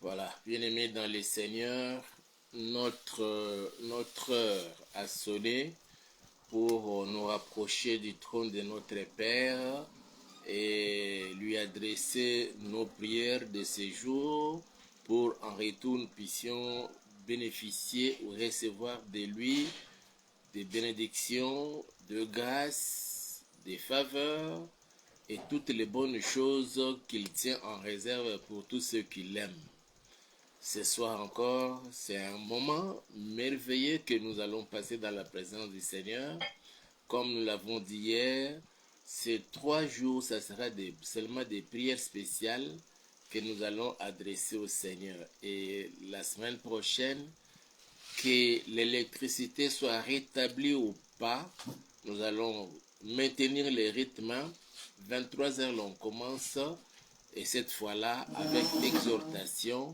Voilà, bien-aimés dans les seigneurs, notre heure a sonné pour nous rapprocher du trône de notre Père et lui adresser nos prières de ce jour pour en retour nous puissions bénéficier ou recevoir de lui des bénédictions, de grâce, des faveurs et toutes les bonnes choses qu'il tient en réserve pour tous ceux qui l'aiment. Ce soir encore, c'est un moment merveilleux que nous allons passer dans la présence du Seigneur. Comme nous l'avons dit hier, ces 3 jours, ça sera seulement des prières spéciales que nous allons adresser au Seigneur. Et la semaine prochaine, que l'électricité soit rétablie ou pas, nous allons maintenir le rythme. 23h, l'on commence, et cette fois-là, avec exhortation,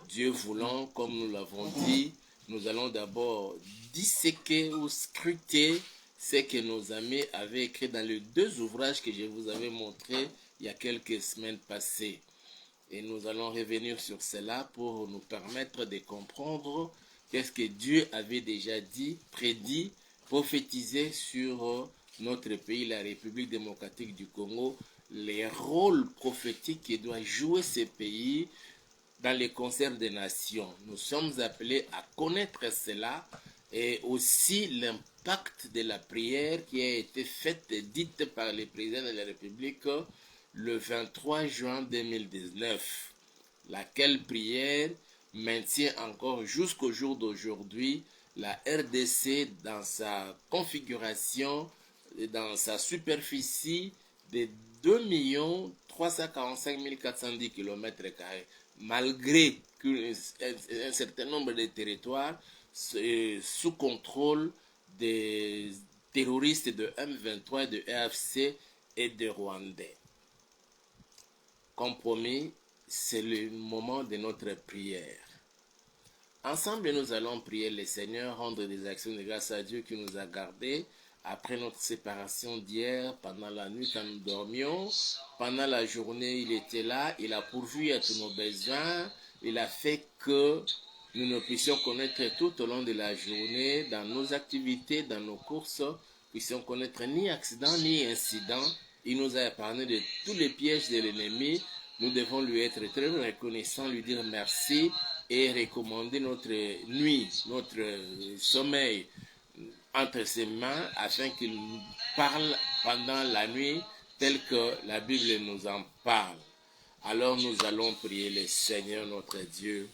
Dieu voulant, comme nous l'avons dit, nous allons d'abord disséquer ou scruter ce que nos amis avaient écrit dans les 2 ouvrages que je vous avais montrés il y a quelques semaines passées. Et nous allons revenir sur cela pour nous permettre de comprendre qu'est-ce que Dieu avait déjà dit, prédit, prophétisé sur notre pays, la République démocratique du Congo, les rôles prophétiques que doit jouer ce pays dans les concerts des nations. Nous sommes appelés à connaître cela et aussi l'impact de la prière qui a été faite, dite par le président de la République le 23 juin 2019, laquelle prière maintient encore jusqu'au jour d'aujourd'hui la RDC dans sa configuration, dans sa superficie de 2 345 410 km², malgré qu'un certain nombre de territoires sous contrôle des terroristes de M23, de EAFC et de Rwandais. Comme promis, c'est le moment de notre prière. Ensemble, nous allons prier le Seigneur, rendre des actions de grâce à Dieu qui nous a gardés après notre séparation d'hier, pendant la nuit quand nous dormions. Pendant la journée, il était là, il a pourvu à tous nos besoins, il a fait que nous ne puissions connaître tout au long de la journée, dans nos activités, dans nos courses, puissions connaître ni accident ni incident. Il nous a épargné de tous les pièges de l'ennemi. Nous devons lui être très reconnaissants, lui dire merci et recommander notre nuit, notre sommeil entre ses mains afin qu'il nous parle pendant la nuit tel que la Bible nous en parle. Alors nous allons prier le Seigneur notre Dieu,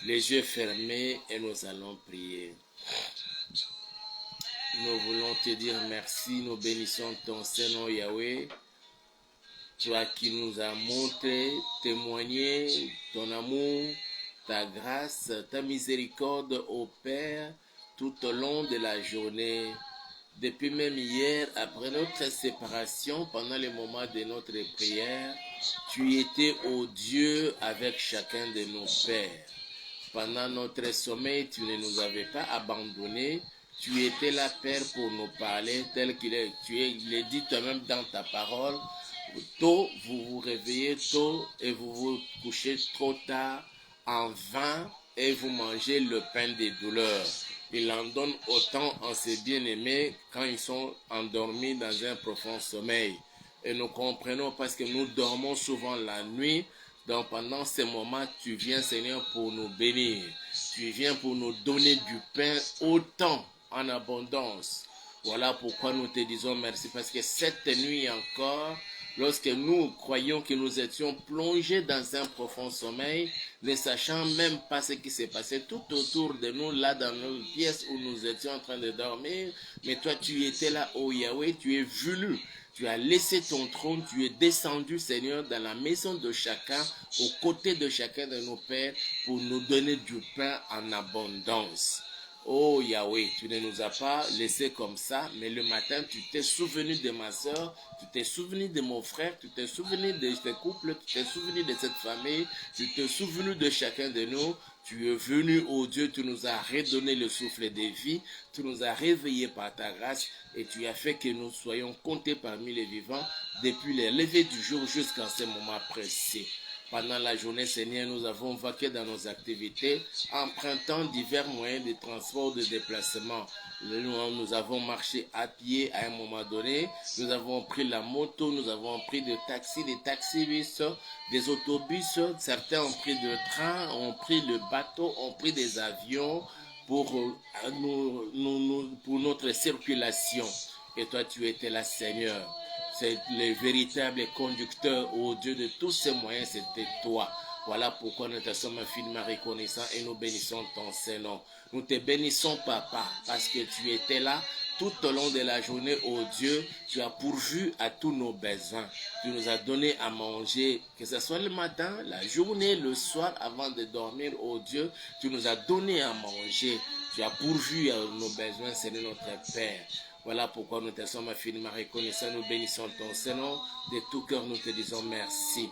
les yeux fermés, et nous allons prier. Nous voulons te dire merci, nous bénissons ton Seigneur Yahweh, toi qui nous as montré, témoigné ton amour, ta grâce, ta miséricorde au Père tout au long de la journée. Depuis même hier, après notre séparation, pendant les moments de notre prière, tu étais, ô Dieu, avec chacun de nos pères. Pendant notre sommeil, tu ne nous avais pas abandonnés. Tu étais là, Père, pour nous parler tel qu'il est. Tu l'as dit toi-même dans ta parole. Tôt, vous vous réveillez tôt et vous vous couchez trop tard en vain et vous mangez le pain des douleurs. Il en donne autant en ses bien-aimés quand ils sont endormis dans un profond sommeil. Et nous comprenons parce que nous dormons souvent la nuit. Donc pendant ces moments, tu viens, Seigneur, pour nous bénir. Tu viens pour nous donner du pain autant en abondance. Voilà pourquoi nous te disons merci, parce que cette nuit encore, lorsque nous croyions que nous étions plongés dans un profond sommeil, ne sachant même pas ce qui s'est passé tout autour de nous, là dans nos pièces où nous étions en train de dormir, mais toi tu étais là, ô Yahweh, tu es venu. Tu as laissé ton trône, tu es descendu, Seigneur, dans la maison de chacun, aux côtés de chacun de nos pères, pour nous donner du pain en abondance. Oh Yahweh, tu ne nous as pas laissés comme ça, mais le matin, tu t'es souvenu de ma soeur, tu t'es souvenu de mon frère, tu t'es souvenu de ce couple, tu t'es souvenu de cette famille, tu t'es souvenu de chacun de nous. Tu es venu, oh Dieu, tu nous as redonné le souffle de vie, tu nous as réveillés par ta grâce et tu as fait que nous soyons comptés parmi les vivants depuis le lever du jour jusqu'à ce moment précis. Pendant la journée, Seigneur, nous avons vaqué dans nos activités, empruntant divers moyens de transport, de déplacement. Nous avons marché à pied à un moment donné, nous avons pris la moto, nous avons pris des taxis-bus, des autobus, certains ont pris le train, ont pris le bateau, ont pris des avions pour notre circulation. Et toi, tu étais là, Seigneur. C'est le véritable conducteur, ô Dieu, de tous ces moyens, c'était toi. Voilà pourquoi nous te sommes infiniment reconnaissants et nous bénissons ton Saint-Nom. Nous te bénissons, Papa, parce que tu étais là tout au long de la journée, ô Dieu. Tu as pourvu à tous nos besoins. Tu nous as donné à manger, que ce soit le matin, la journée, le soir, avant de dormir, ô Dieu. Tu nous as donné à manger. Tu as pourvu à nos besoins, Seigneur notre Père. Voilà pourquoi nous te sommes infiniment reconnaissants. Nous bénissons ton Seigneur. De tout cœur, nous te disons merci.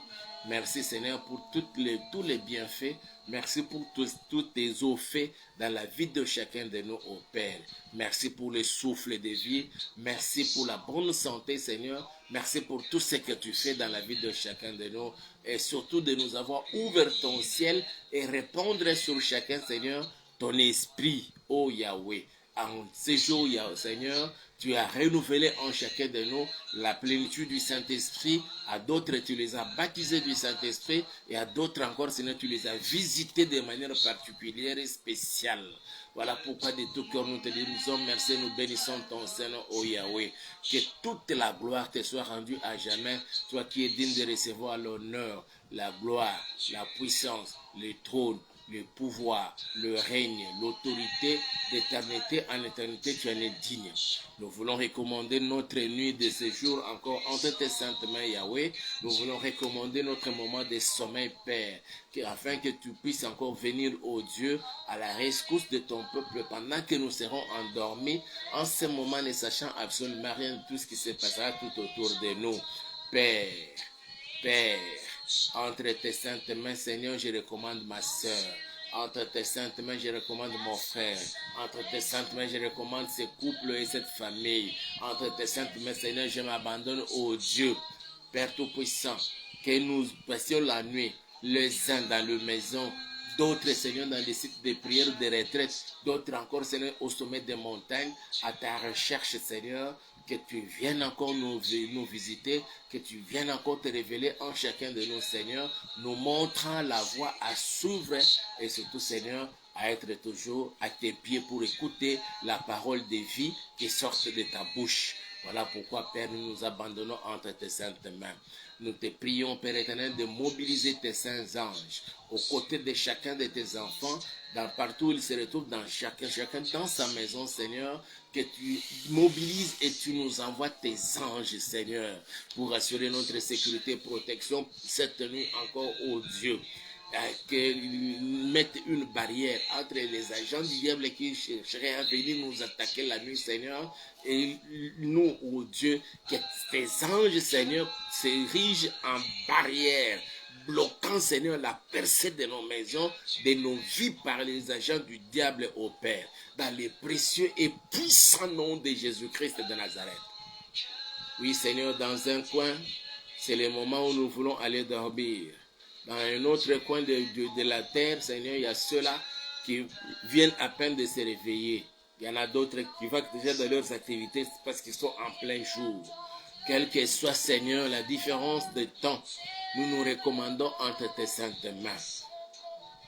Merci Seigneur pour tous les bienfaits. Merci pour tous tes eaux faits dans la vie de chacun de nous, ô Père. Merci pour le souffle de vie. Merci pour la bonne santé, Seigneur. Merci pour tout ce que tu fais dans la vie de chacun de nous. Et surtout de nous avoir ouvert ton ciel et répandre sur chacun, Seigneur, ton esprit, ô Yahweh. En ces jours, Seigneur, tu as renouvelé en chacun de nous la plénitude du Saint-Esprit. À d'autres, tu les as baptisés du Saint-Esprit. Et à d'autres encore, Seigneur, tu les as visités de manière particulière et spéciale. Voilà pourquoi de tout cœur nous te disons merci, nous bénissons ton Seigneur, ô Yahweh. Que toute la gloire te soit rendue à jamais. Toi qui es digne de recevoir l'honneur, la gloire, la puissance, le trône, le pouvoir, le règne, l'autorité d'éternité en éternité, tu en es digne. Nous voulons recommander notre nuit de séjour encore entre tes saintes mains, Yahweh. Nous voulons recommander notre moment de sommeil, Père, afin que tu puisses encore venir, ô Dieu, à la rescousse de ton peuple pendant que nous serons endormis, en ce moment ne sachant absolument rien de tout ce qui se passera tout autour de nous. Père, entre tes saintes mains, Seigneur, je recommande ma soeur. Entre tes saintes mains, je recommande mon frère. Entre tes saintes mains, je recommande ce couple et cette famille. Entre tes saintes mains, Seigneur, je m'abandonne au Dieu, Père Tout-Puissant, que nous passions la nuit, les uns dans la maison, d'autres, Seigneur, dans les sites de prière, de retraite, d'autres encore, Seigneur, au sommet des montagnes, à ta recherche, Seigneur, que tu viennes encore nous visiter, que tu viennes encore te révéler en chacun de nous, Seigneur, nous montrant la voie à suivre et surtout, Seigneur, à être toujours à tes pieds pour écouter la parole de vie qui sort de ta bouche. Voilà pourquoi, Père, nous nous abandonnons entre tes saintes mains. Nous te prions, Père éternel, de mobiliser tes saints anges aux côtés de chacun de tes enfants, partout où ils se retrouvent, dans chacun dans sa maison, Seigneur, que tu mobilises et tu nous envoies tes anges, Seigneur, pour assurer notre sécurité et protection cette nuit encore, ô Dieu. Qu'ils mettent une barrière entre les agents du diable qui chercheraient à venir nous attaquer la nuit, Seigneur, et nous, ô Dieu, que tes anges, Seigneur, s'érigent en barrière, bloquant, Seigneur, la percée de nos maisons, de nos vies par les agents du diable, ô Père, dans les précieux et puissants noms de Jésus-Christ de Nazareth. Oui, Seigneur, dans un coin, c'est le moment où nous voulons aller dormir. Dans un autre coin de la terre, Seigneur, il y a ceux-là qui viennent à peine de se réveiller. Il y en a d'autres qui vont déjà dans leurs activités parce qu'ils sont en plein jour. Quel que soit, Seigneur, la différence de temps, nous nous recommandons entre tes saintes mains.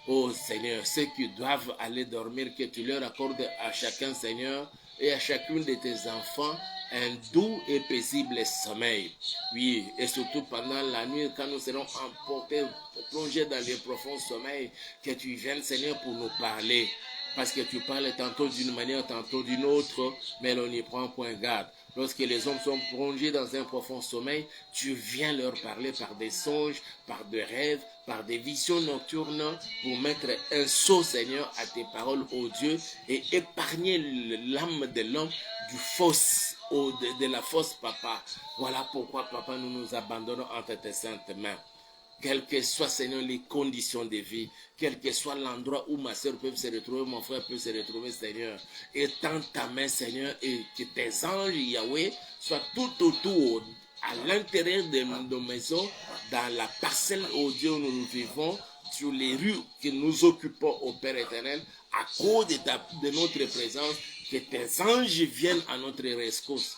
Oh Seigneur, ceux qui doivent aller dormir, que tu leur accordes à chacun, Seigneur, et à chacune de tes enfants, un doux et paisible sommeil. Oui, et surtout pendant la nuit, quand nous serons emportés, plongés dans les profonds sommeils, que tu viennes, Seigneur, pour nous parler. Parce que tu parles tantôt d'une manière, tantôt d'une autre, mais on n'y prend point garde. Lorsque les hommes sont plongés dans un profond sommeil, tu viens leur parler par des songes, par des rêves, par des visions nocturnes, pour mettre un sceau, Seigneur, à tes paroles, ô Dieu, et épargner l'âme de l'homme du fausse, de la fausse, Papa. Voilà pourquoi, Papa, nous nous abandonnons entre tes saintes mains. Quelles que soient, Seigneur, les conditions de vie, quel que soit l'endroit où ma soeur peut se retrouver, mon frère peut se retrouver, Seigneur, étends ta main, Seigneur, et que tes anges, Yahweh, soient tout autour à l'intérieur de nos maisons, dans la parcelle, ô Dieu, où nous vivons, sur les rues que nous occupons, au Père éternel, à cause de notre présence, que tes anges viennent à notre rescousse.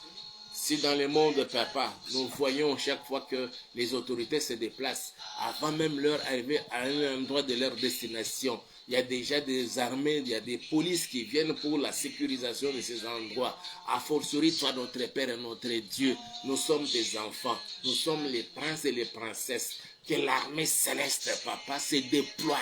Si dans le monde, papa, nous voyons chaque fois que les autorités se déplacent, avant même leur arrivée à un endroit de leur destination, il y a déjà des armées, il y a des polices qui viennent pour la sécurisation de ces endroits. A fortiori, toi, notre Père et notre Dieu, nous sommes des enfants, nous sommes les princes et les princesses. Que l'armée céleste, papa, se déploie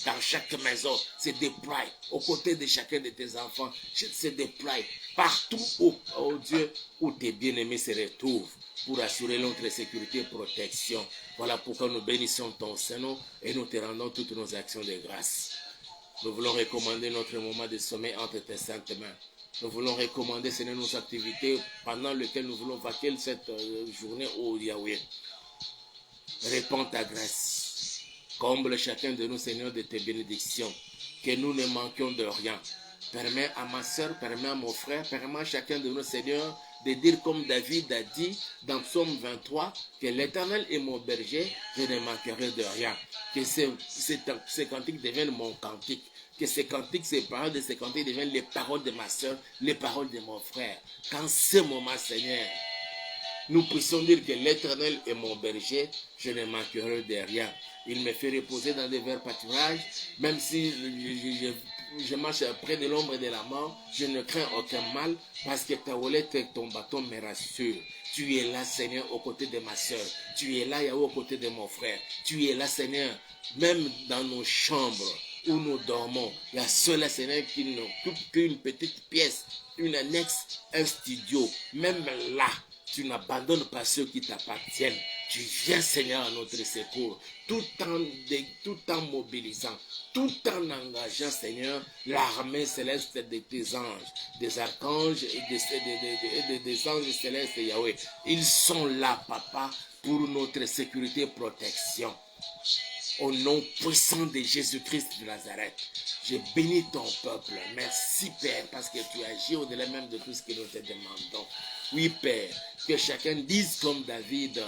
dans chaque maison, se déploie aux côtés de chacun de tes enfants, se déploie partout où, oh Dieu, où tes bien-aimés se retrouvent pour assurer notre sécurité et protection. Voilà pourquoi nous bénissons ton Saint-Nom et nous te rendons toutes nos actions de grâce. Nous voulons recommander notre moment de sommeil entre tes saintes mains. Nous voulons recommander, Seigneur, nos activités pendant lesquelles nous voulons vaquer cette journée au Yahweh. Répands ta grâce. Comble chacun de nous, Seigneur, de tes bénédictions. Que nous ne manquions de rien. Permets à ma soeur, permets à mon frère, permets à chacun de nous, Seigneur, de dire comme David a dit dans Psaume 23, que l'Éternel est mon berger, je ne manquerai de rien. Que ces cantiques deviennent mon cantique. Que ces cantiques, ces paroles de ces cantiques deviennent les paroles de ma soeur, les paroles de mon frère. Qu'en ce moment, Seigneur, nous puissions dire que l'Éternel est mon berger, je ne manquerai de rien. Il me fait reposer dans des verts pâturages, même si je marche près de l'ombre de la mort, je ne crains aucun mal, parce que ta houlette et ton bâton me rassurent. Tu es là, Seigneur, aux côtés de ma soeur. Tu es là, Yahweh, aux côtés de mon frère. Tu es là, Seigneur, même dans nos chambres où nous dormons. Il y a ceux-là, Seigneur, qui n'occupent qu'une petite pièce, une annexe, un studio. Même là, tu n'abandonnes pas ceux qui t'appartiennent. Tu viens, Seigneur, à notre secours, tout en mobilisant, tout en engageant, Seigneur, l'armée céleste de tes anges, des archanges et des anges célestes, Yahweh. Ils sont là, Papa, pour notre sécurité et protection. Au nom puissant de Jésus-Christ de Nazareth, je bénis ton peuple. Merci, Père, parce que tu agis au-delà même de tout ce que nous te demandons. Oui, Père, que chacun dise comme David,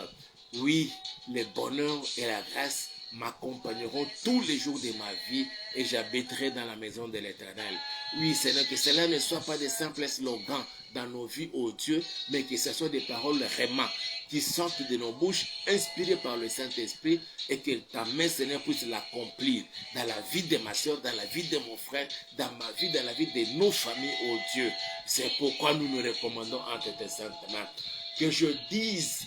oui, le bonheur et la grâce m'accompagneront tous les jours de ma vie et j'habiterai dans la maison de l'Éternel. Oui, Seigneur, que cela ne soit pas des simples slogans dans nos vies, ô Dieu, mais que ce soit des paroles réma qui sortent de nos bouches, inspirées par le Saint-Esprit, et que ta main, Seigneur, puisse l'accomplir dans la vie de ma soeur, dans la vie de mon frère, dans ma vie, dans la vie de nos familles, ô Dieu. C'est pourquoi nous nous recommandons entre tes saintes mains. Que je dise,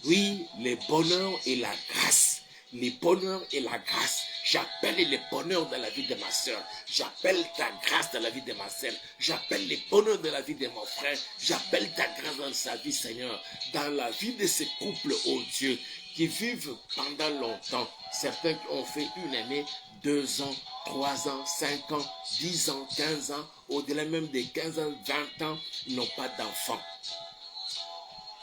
oui, le bonheur et la grâce. Le bonheur et la grâce. J'appelle le bonheur dans la vie de ma soeur. J'appelle ta grâce dans la vie de ma soeur. J'appelle le bonheur dans la vie de mon frère. J'appelle ta grâce dans sa vie, Seigneur. Dans la vie de ces couples, oh Dieu, qui vivent pendant longtemps. Certains qui ont fait une année, 2 ans, 3 ans, 5 ans, 10 ans, 15 ans, au-delà même des 15 ans, 20 ans, ils n'ont pas d'enfants.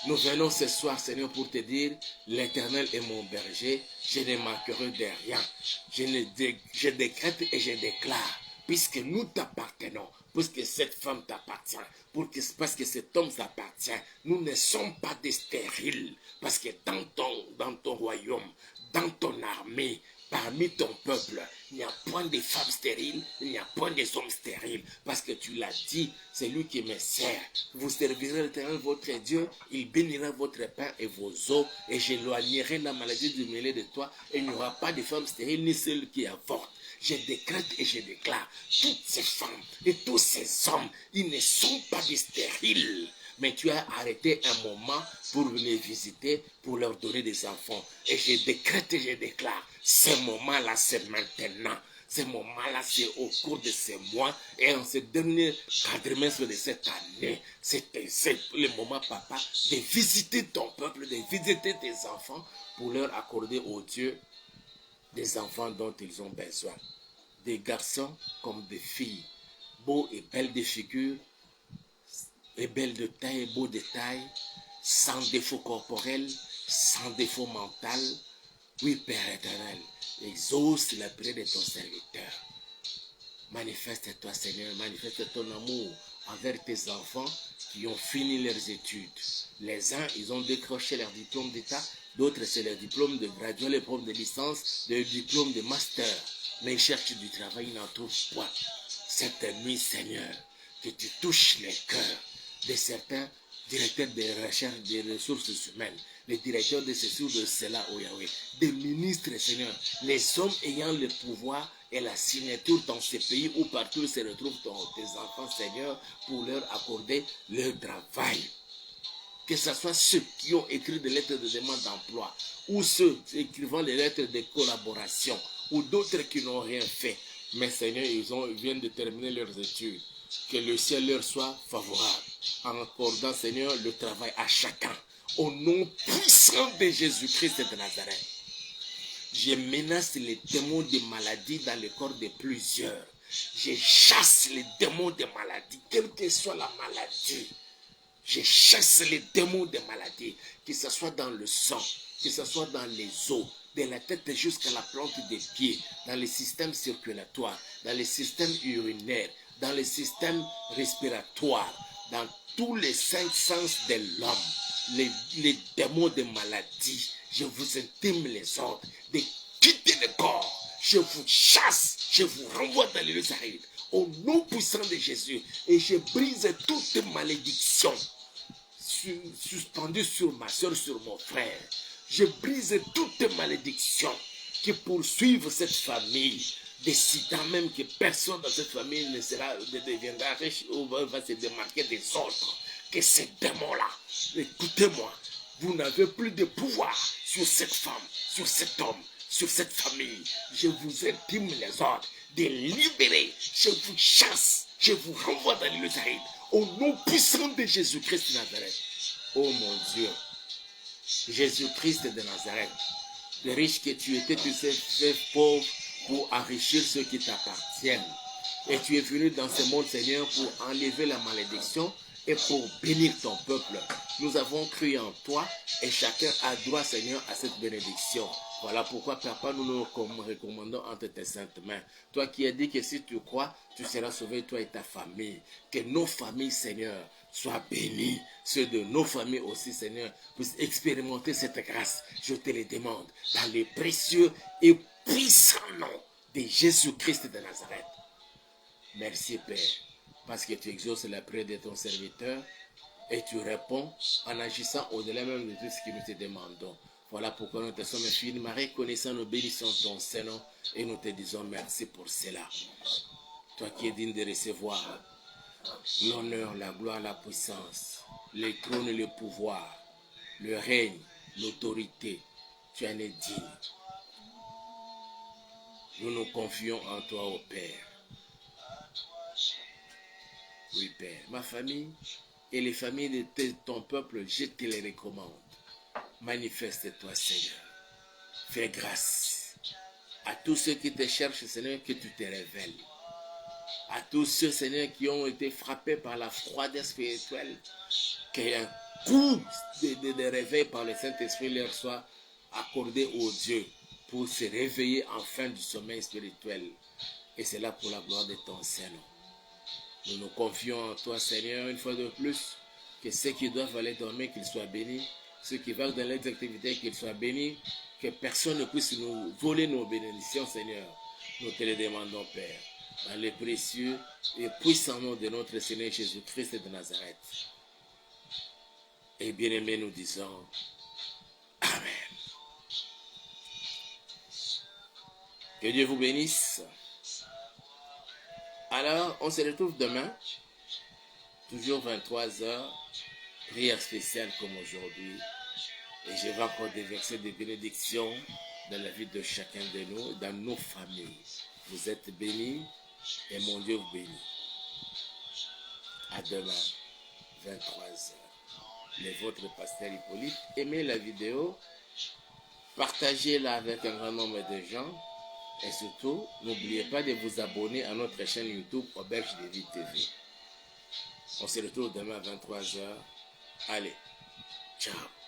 Nous venons ce soir, Seigneur, pour te dire, l'Éternel est mon berger, je ne manquerai de rien. Je décrète et je déclare, puisque nous t'appartenons, puisque cette femme t'appartient, parce que cet homme t'appartient, nous ne sommes pas des stériles, parce que dans ton royaume, dans ton armée, parmi ton peuple, il n'y a point de femmes stériles, il n'y a point des hommes stériles, parce que tu l'as dit, c'est lui qui me sert. Vous servirez l'Éternel votre Dieu, il bénira votre pain et vos eaux, et j'éloignerai la maladie du milieu de toi, et il n'y aura pas de femmes stériles, ni celles qui avortent. Je décrète et je déclare, toutes ces femmes et tous ces hommes, ils ne sont pas des stériles. Mais tu as arrêté un moment pour les visiter, pour leur donner des enfants. Et je décrète et je déclare, ce moment-là, c'est maintenant. Ce moment-là, c'est au cours de ces mois et en ce dernier quadrimestre de cette année. C'est le moment, papa, de visiter ton peuple, de visiter tes enfants pour leur accorder au Dieu des enfants dont ils ont besoin. Des garçons comme des filles, beaux et belles de figure, et belle de taille, beau de taille, sans défaut corporel, sans défaut mental. Oui, Père éternel, exauce la prière de ton serviteur. Manifeste-toi, Seigneur, manifeste ton amour envers tes enfants qui ont fini leurs études. Les uns, ils ont décroché leur diplôme d'État, d'autres, c'est leur diplôme de graduat, les diplômes de licence, le diplôme de master. Mais ils cherchent du travail, ils n'en trouvent pas. Cette nuit, Seigneur, que tu touches les cœurs de certains directeurs de recherche des ressources humaines, les directeurs de ceci ou de cela, oh Yahweh, des ministres, Seigneur, les hommes ayant le pouvoir et la signature dans ces pays où partout se retrouvent tes enfants, Seigneur, pour leur accorder leur travail. Que ce soit ceux qui ont écrit des lettres de demande d'emploi, ou ceux écrivant des lettres de collaboration, ou d'autres qui n'ont rien fait. Mais Seigneur, ils viennent de terminer leurs études. Que le ciel leur soit favorable, en accordant, Seigneur, le travail à chacun. Au nom puissant de Jésus-Christ de Nazareth. Je menace les démons de maladie dans le corps de plusieurs. Je chasse les démons de maladie, quelle que soit la maladie. Je chasse les démons de maladie, que ce soit dans le sang, que ce soit dans les os, de la tête jusqu'à la plante des pieds, dans les systèmes circulatoires, dans les systèmes urinaires, dans les systèmes respiratoires, dans tous les 5 sens de l'homme. Les démons de maladie, je vous intime les ordres de quitter le corps. Je vous chasse, je vous renvoie dans les lieux arides, au nom puissant de Jésus, et je brise toute malédiction suspendu sur ma soeur, sur mon frère. Je brise toute malédiction qui poursuivent cette famille, décidant même que personne dans cette famille ne deviendra riche ou va se démarquer des autres. Que ces démons-là, écoutez-moi, vous n'avez plus de pouvoir sur cette femme, sur cet homme, sur cette famille. Je vous intime les ordres de libérer. Je vous chasse, je vous renvoie dans les lieux arides, au nom puissant de Jésus-Christ de Nazareth. Oh mon Dieu, Jésus-Christ de Nazareth, le riche que tu étais, tu t'es fait pauvre pour enrichir ceux qui t'appartiennent. Et tu es venu dans ce monde, Seigneur, pour enlever la malédiction et pour bénir ton peuple. Nous avons cru en toi et chacun a droit, Seigneur, à cette bénédiction. Voilà pourquoi, Papa, nous nous recommandons entre tes saintes mains. Toi qui as dit que si tu crois, tu seras sauvé, toi et ta famille. Que nos familles, Seigneur, soient bénies. Ceux de nos familles aussi, Seigneur, puissent expérimenter cette grâce. Je te le demande dans le précieux et puissant nom de Jésus-Christ de Nazareth. Merci, Père, parce que tu exauces la prière de ton serviteur et tu réponds en agissant au-delà même de tout ce que nous te demandons. Voilà pourquoi nous te sommes infiniment reconnaissants, nous bénissons ton Saint-Nom et nous te disons merci pour cela. Toi qui es digne de recevoir l'honneur, la gloire, la puissance, le trône et le pouvoir, le règne, l'autorité, tu en es digne. Nous nous confions en toi, ô Père. Oui, Père. Ma famille et les familles de ton peuple, je te les recommande. Manifeste-toi, Seigneur. Fais grâce à tous ceux qui te cherchent, Seigneur, que tu te révèles. À tous ceux, Seigneur, qui ont été frappés par la froideur spirituelle, qu'un coup de réveil par le Saint-Esprit leur soit accordé au Dieu pour se réveiller enfin du sommeil spirituel. Et c'est là pour la gloire de ton Saint-Nom. Nous nous confions en toi, Seigneur, une fois de plus, que ceux qui doivent aller dormir, qu'ils soient bénis, ceux qui vont dans leurs activités, qu'ils soient bénis, que personne ne puisse nous voler nos bénédictions, Seigneur. Nous te les demandons, Père, dans le précieux et puissant nom de notre Seigneur Jésus-Christ de Nazareth. Et bien-aimés, nous disons Amen. Que Dieu vous bénisse. Alors, on se retrouve demain, toujours 23h, prière spéciale comme aujourd'hui. Et je vais encore déverser des bénédictions dans la vie de chacun de nous, dans nos familles. Vous êtes bénis et mon Dieu vous bénit. À demain, 23h. Le votre pasteur Hippolyte. Aimez la vidéo, partagez-la avec un grand nombre de gens. Et surtout, n'oubliez pas de vous abonner à notre chaîne YouTube Auberge de Vie TV. On se retrouve demain à 23h. Allez, ciao.